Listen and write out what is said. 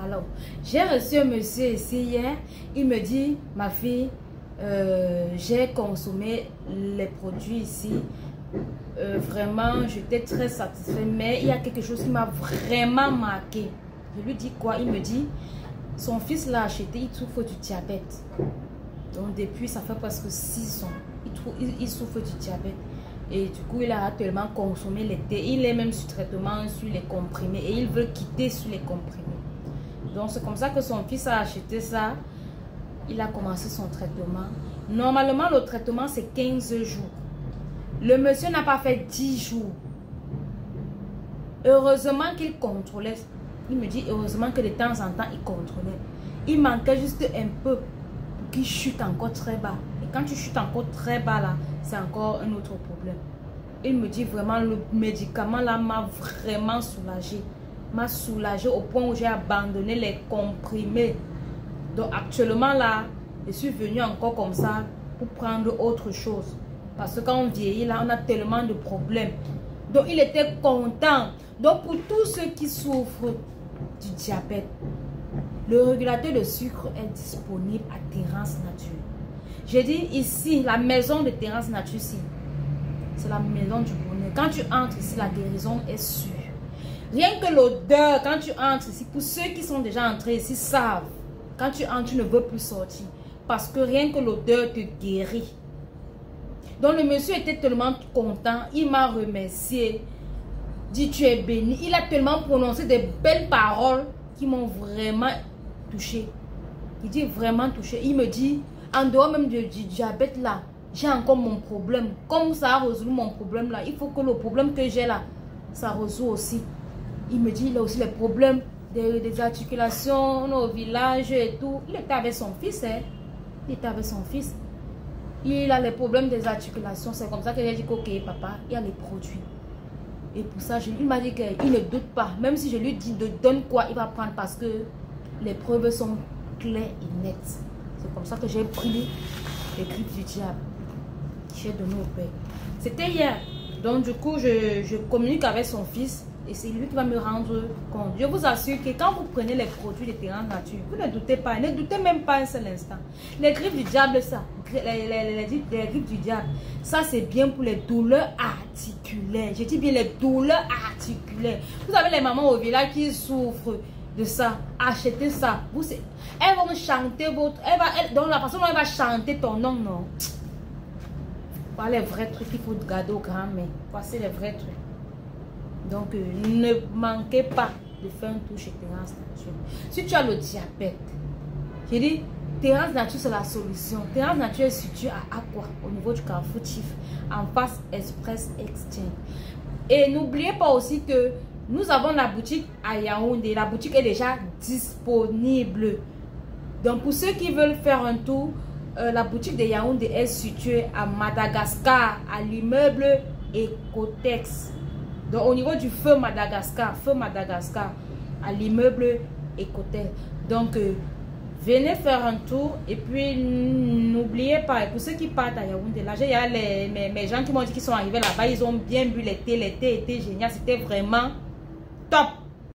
Alors, j'ai reçu un monsieur ici hier. Il me dit, ma fille, j'ai consommé les produits ici. Vraiment, j'étais très satisfait. Mais il y a quelque chose qui m'a vraiment marqué. Je lui dis quoi? Il me dit, son fils l'a acheté, il souffre du diabète. Donc depuis, ça fait presque 6 ans. Il souffre du diabète. Et du coup, il a actuellement consommé les thés. Il est même sur traitement sur les comprimés. Et il veut quitter sur les comprimés. Donc c'est comme ça que son fils a acheté ça. Il a commencé son traitement. Normalement, le traitement, c'est 15 jours. Le monsieur n'a pas fait 10 jours. Heureusement qu'il contrôlait. Il me dit heureusement que de temps en temps, il contrôlait. Il manquait juste un peu pour qu'il chute encore très bas. Et quand tu chutes encore très bas là, c'est encore un autre problème. Il me dit vraiment le médicament là m'a vraiment soulagé. M'a soulagé au point où j'ai abandonné les comprimés. Donc actuellement là, je suis venue encore comme ça pour prendre autre chose. Parce que quand on vieillit là, on a tellement de problèmes. Donc il était content. Donc pour tous ceux qui souffrent du diabète, le régulateur de sucre est disponible à Terrance Nature. J'ai dit ici, la maison de Terrance Nature ici, c'est la maison du bonheur. Quand tu entres ici, la guérison est sûre. Rien que l'odeur, quand tu entres ici, pour ceux qui sont déjà entrés ici, savent. Quand tu entres, tu ne veux plus sortir. Parce que rien que l'odeur te guérit. Donc le monsieur était tellement content. Il m'a remercié. Dit tu es béni. Il a tellement prononcé des belles paroles qui m'ont vraiment touché. Il dit vraiment touché. Il me dit, en dehors même du diabète là, j'ai encore mon problème. Comme ça a résolu mon problème là, il faut que le problème que j'ai là, ça résout aussi. Il me dit, il a aussi les problèmes des articulations au village et tout. Il était avec son fils, hein. Il était avec son fils. Il a les problèmes des articulations. C'est comme ça que j'ai dit, ok papa, il y a les produits. Et pour ça, il m'a dit qu'il ne doute pas. Même si je lui dis de donne quoi, il va prendre parce que les preuves sont claires et nettes. C'est comme ça que j'ai pris les griffes du diable. J'ai donné au père. C'était hier. Donc du coup, je communique avec son fils. Et c'est lui qui va me rendre compte. Je vous assure que quand vous prenez les produits de Terrance Nature, vous ne doutez pas. Ne doutez même pas un seul instant. Les griffes du diable, ça. Les griffes du diable. Ça, c'est bien pour les douleurs articulaires. Je dis bien les douleurs articulaires. Vous avez les mamans au village qui souffrent de ça. Achetez ça. Elles vont chanter votre... donc la façon dont elle va chanter ton nom, non. Voilà les vrais trucs qu'il faut garder au grand-mère. Voici les vrais trucs. Donc, ne manquez pas de faire un tour chez Terrance Nature. Si tu as le diabète, j'ai dit, Terrance Nature, c'est la solution. Terrance Nature est située à Aqua, au niveau du Carrefour Tif, en face Express Exchange. Et n'oubliez pas aussi que nous avons la boutique à Yaoundé. La boutique est déjà disponible. Donc, pour ceux qui veulent faire un tour, la boutique de Yaoundé est située à Madagascar, à l'immeuble Ecotex. Donc au niveau du feu Madagascar, à l'immeuble Ecotex. Donc venez faire un tour et puis n'oubliez pas, pour ceux qui partent à Yaoundé, là, il y a mes gens qui m'ont dit qu'ils sont arrivés là-bas, ils ont bien bu les thés étaient géniaux, c'était vraiment top.